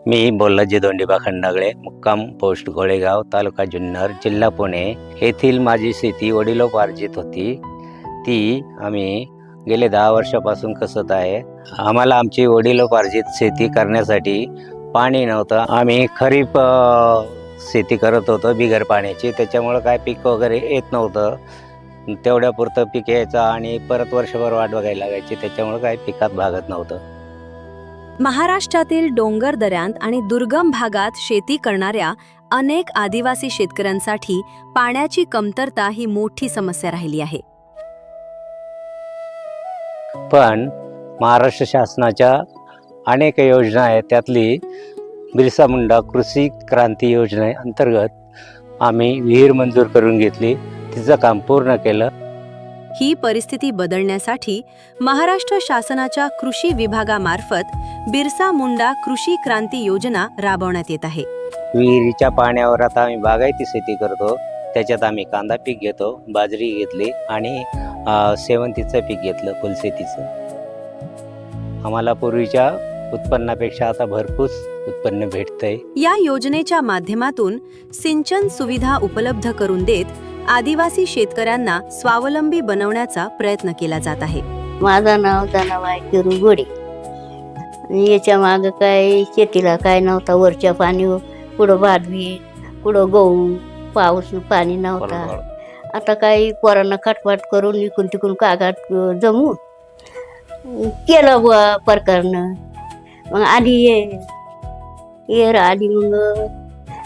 मी बोल्लाजी दोंडीबा खंडागळे, मुक्काम पोस्ट गोळेगाव, तालुका जुन्नर, जिल्हा पुणे येथील माझी शेती वडिलोपार्जित होती. ती आम्ही गेले 10 वर्षापासून कसत आहे. आम्हाला आमची वडिलोपार्जित शेती करण्यासाठी पाणी नव्हतं. आम्ही खरीप शेती करत होतो बिगर पाण्याची. त्याच्यामुळं काय पीक वगैरे येत नव्हतं. तेवढ्यापुरतं पीक यायचं आणि परत वर्षभर वाट बघायला लागायची. त्याच्यामुळं काय पिकात भागत नव्हतं. महाराष्ट्रातील डोंगर दऱ्यांत आणि दुर्गम भागात शेती करणाऱ्या अनेक आदिवासी शेतकऱ्यांसाठी पाण्याची कमतरता ही मोठी समस्या राहिली आहे. पण महाराष्ट्र शासनाच्या अनेक योजना आहेत. त्यातली बिरसा मुंडा कृषी क्रांती योजनेअंतर्गत आम्ही विहीर मंजूर करून घेतली. तिचं काम पूर्ण केलं. ही परिस्थिती बदलण्यासाठी महाराष्ट्र शासनाच्या कृषी विभागामार्फत बिरसा मुंडा कृषी क्रांती योजना राबवण्यात येत आहे. विहिरीच्या पाण्यावर आता आम्ही बागायती शेती करतो. त्याच्यात आम्ही कांदा पीक घेतो, बाजरी घेतली आणि शेवंतीचं पीक घेतलं, फुलशेतीचं. आम्हाला पूर्वीच्या उत्पन्नापेक्षा आता भरपूर उत्पन्न भेटतंय. या योजनेच्या माध्यमातून सिंचन सुविधा उपलब्ध करून देत आदिवासी शेतकऱ्यांना स्वावलंबी बनवण्याचा प्रयत्न केला जात आहे. माझं नाव धनाबाई किरू गोडे. याच्या मागं काय शेतीला काय नव्हता. वरच्या पाणी पुढं भात पुढं गहू, पाऊस पाणी नव्हता. आता काही पोरांना खटपाट करून इकून तिकून कागद जमू केलं बुवा प्रकारनं. मग आधी ये आधी मग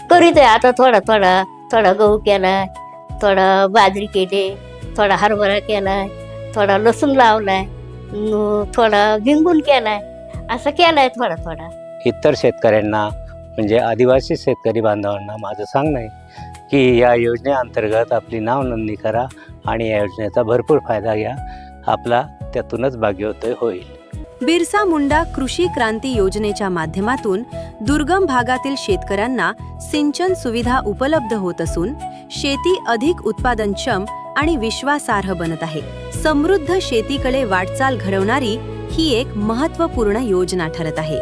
करीत आहे. आता थोडा गहू केला, थोडा बाजरी केली, थोडा हरभरा केलाय, थोडा लसूण लावलाय, थोडा भिंगून केलाय, असं केलाय थोडा. इतर शेतकऱ्यांना म्हणजे आदिवासी शेतकरी बांधवांना माझं सांगणं आहे की या योजनेअंतर्गत आपली नाव नोंदणी करा आणि या योजनेचा भरपूर फायदा घ्या. आपला त्यातूनच भाग्योदय होईल. बिरसा मुंडा कृषी क्रांती योजनेच्या माध्यमातून दुर्गम भागातील शेतकऱ्यांना सिंचन सुविधा उपलब्ध होत असून शेती अधिक उत्पादनक्षम आणि विश्वासार्ह बनत आहे. समृद्ध शेतीकडे वाटचाल घडवणारी ही एक महत्त्वपूर्ण योजना ठरत आहे.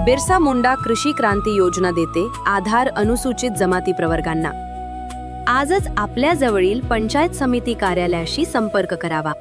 बिरसा मुंडा कृषी क्रांती योजना देते आधार अनुसूचित जमाती प्रवर्गांना. आजच आपल्या जवळील पंचायत समिती कार्यालयाशी संपर्क करावा.